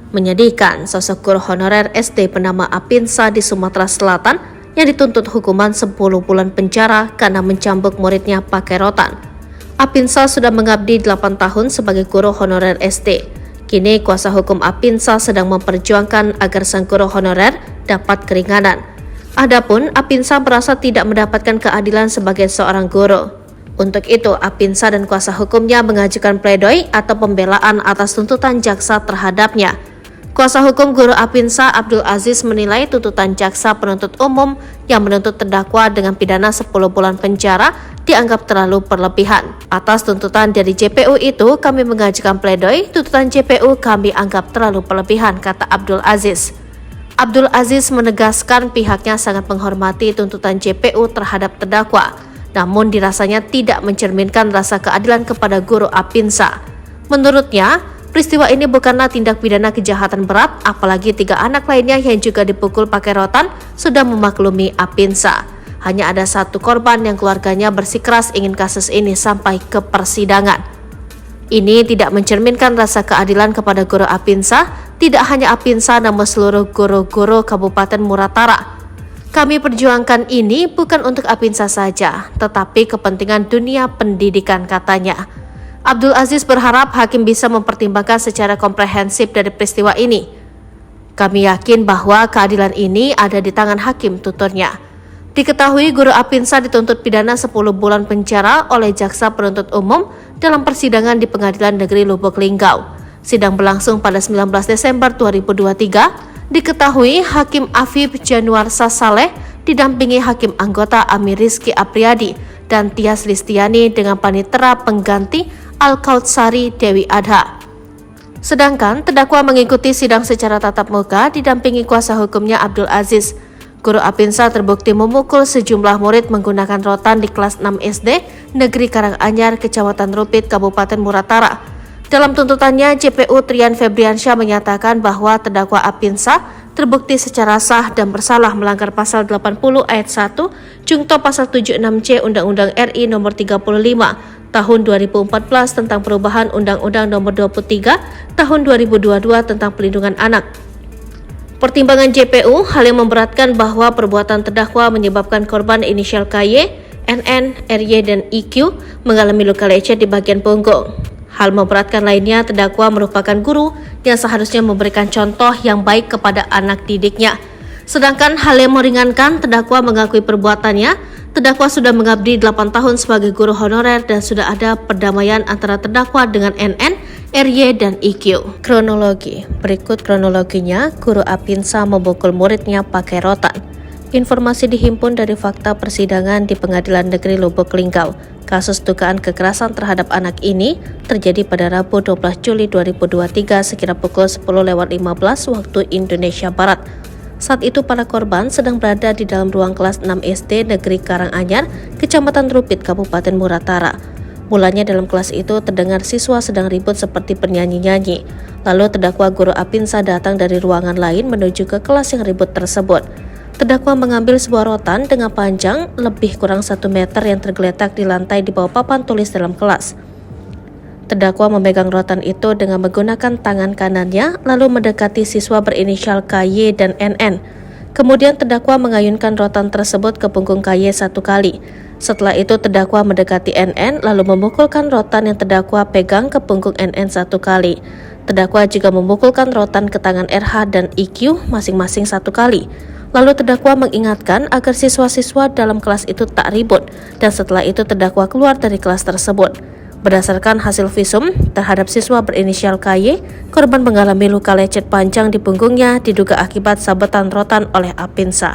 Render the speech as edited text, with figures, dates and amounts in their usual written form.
Menyedihkan, sosok guru honorer SD bernama Apinsa di Sumatera Selatan yang dituntut hukuman 10 bulan penjara karena mencambuk muridnya pakai rotan. Apinsa sudah mengabdi 8 tahun sebagai guru honorer SD. Kini kuasa hukum Apinsa sedang memperjuangkan agar sang guru honorer dapat keringanan. Adapun Apinsa merasa tidak mendapatkan keadilan sebagai seorang guru. Untuk itu, Apinsa dan kuasa hukumnya mengajukan pledoi atau pembelaan atas tuntutan jaksa terhadapnya. Kuasa hukum guru Apinsa, Abdul Aziz, menilai tuntutan jaksa penuntut umum yang menuntut terdakwa dengan pidana 10 bulan penjara dianggap terlalu berlebihan. Atas tuntutan dari JPU itu, kami mengajukan pledoi, tuntutan JPU kami anggap terlalu berlebihan, kata Abdul Aziz. Abdul Aziz menegaskan pihaknya sangat menghormati tuntutan JPU terhadap terdakwa, namun dirasanya tidak mencerminkan rasa keadilan kepada guru Apinsa. Menurutnya, peristiwa ini bukanlah tindak pidana kejahatan berat, apalagi 3 anak lainnya yang juga dipukul pakai rotan sudah memaklumi Apinsa. Hanya ada 1 korban yang keluarganya bersikeras ingin kasus ini sampai ke persidangan. Ini tidak mencerminkan rasa keadilan kepada guru Apinsa, tidak hanya Apinsa namun seluruh guru-guru Kabupaten Muratara. Kami perjuangkan ini bukan untuk Apinsa saja, tetapi kepentingan dunia pendidikan, katanya. Abdul Aziz berharap hakim bisa mempertimbangkan secara komprehensif dari peristiwa ini. Kami yakin bahwa keadilan ini ada di tangan hakim, tuturnya. Diketahui guru Apinsa dituntut pidana 10 bulan penjara oleh jaksa penuntut umum dalam persidangan di Pengadilan Negeri Lubuk Linggau. Sidang berlangsung pada 19 Desember 2023. Diketahui Hakim Afif Januar Sasaleh didampingi Hakim Anggota Amir Rizky Apriyadi dan Tias Listiani dengan panitera pengganti Al-Kautsari Dewi Adha. Sedangkan terdakwa mengikuti sidang secara tatap muka didampingi kuasa hukumnya Abdul Aziz. Guru Apinsa terbukti memukul sejumlah murid menggunakan rotan di kelas 6 SD Negeri Karanganyar, Kecamatan Rupit, Kabupaten Muratara. Dalam tuntutannya, JPU Trian Febriansyah menyatakan bahwa terdakwa Apinsa terbukti secara sah dan bersalah melanggar pasal 80 ayat 1 Jungto pasal 76C Undang-Undang RI nomor 35 tahun 2014 tentang perubahan Undang-Undang nomor 23 tahun 2022 tentang pelindungan anak. Pertimbangan JPU, hal yang memberatkan bahwa perbuatan terdakwa menyebabkan korban inisial KY, NN, RY, dan IQ mengalami luka lecet di bagian punggung. Hal memberatkan lainnya, terdakwa merupakan guru yang seharusnya memberikan contoh yang baik kepada anak didiknya. Sedangkan hal yang meringankan, terdakwa mengakui perbuatannya. Terdakwa sudah mengabdi 8 tahun sebagai guru honorer dan sudah ada perdamaian antara terdakwa dengan NN, RY, dan IQ. Kronologi. Berikut kronologinya, guru Apinsa memukul muridnya pakai rotan. Informasi dihimpun dari fakta persidangan di Pengadilan Negeri Lubuk Linggau. Kasus dugaan kekerasan terhadap anak ini terjadi pada Rabu 12 Juli 2023 sekira pukul 10.15 waktu Indonesia Barat. Saat itu para korban sedang berada di dalam ruang kelas 6 SD Negeri Karanganyar, Kecamatan Rupit, Kabupaten Muratara. Mulanya dalam kelas itu terdengar siswa sedang ribut seperti bernyanyi-nyanyi. Lalu terdakwa guru Apinsa datang dari ruangan lain menuju ke kelas yang ribut tersebut. Terdakwa mengambil sebuah rotan dengan panjang lebih kurang 1 meter yang tergeletak di lantai di bawah papan tulis dalam kelas. Terdakwa memegang rotan itu dengan menggunakan tangan kanannya lalu mendekati siswa berinisial KY dan NN. Kemudian terdakwa mengayunkan rotan tersebut ke punggung KY 1 kali. Setelah itu terdakwa mendekati NN lalu memukulkan rotan yang terdakwa pegang ke punggung NN 1 kali. Terdakwa juga memukulkan rotan ke tangan RH dan IQ masing-masing 1 kali. Lalu terdakwa mengingatkan agar siswa-siswa dalam kelas itu tak ribut dan setelah itu terdakwa keluar dari kelas tersebut. Berdasarkan hasil visum terhadap siswa berinisial KY, korban mengalami luka lecet panjang di punggungnya diduga akibat sabetan rotan oleh Apinsa.